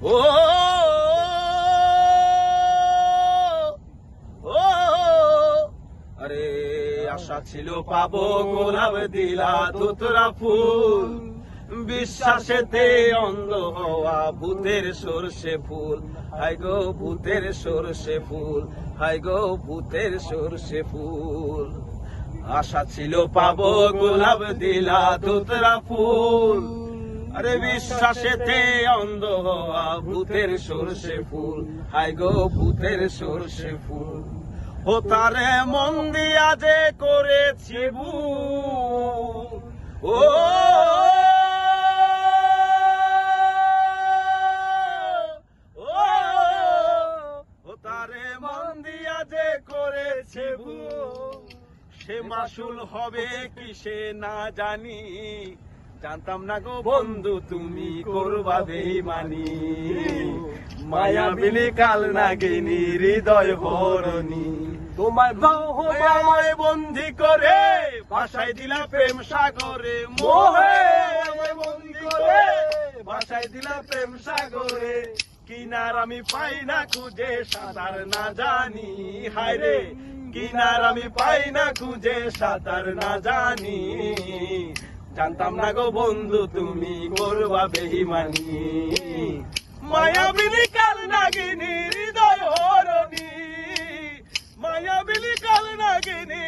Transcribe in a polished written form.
ও ও আরে আশা ছিল পাবো গোলাপ দিলা ধুতরা ফুল, বিশ্বাসেতে অন্ধ হওয়া ভূতের সরষে ফুল। হাই গো ভূতের সরষে ফুল, হাই গো ভূতের সরষে ফুল। আশা ছিল পাবো গোলাপ দিলা ধুতরা ফুল, আরে বিশ্বাসেতে অন্ধ হওয়া ভূতের সরষে ফুল। হাই গো ভূতের সরষে ফুল। ও তারে মন দিয়া যে করেছি ভুল, ও তারে মন দিয়া যে করেছে ভুল, সে মাসুল হবে কিসে না জানি। জানতাম না গো বন্ধু তুমি করবা বেঈমানি, মায়াবিনী কাল নাগিনী হৃদয় হরণী। তোমায় বন্দি করে ভাসায় দিলা প্রেম সাগরে, মোহে আমায় বন্দি করে ভাসায় দিলা প্রেম সাগরে। কিনার আমি পাই না খুঁজে সাঁতার না জানি, হায় রে কিনার আমি পাই না খুঁজে সাঁতার না জানি। জানতাম না গো বন্ধু তুমি করবা বেঈমানি, মায়াবিনী কাল নাগিনী হৃদয় হরণী, মায়াবিনী কাল নাগিনী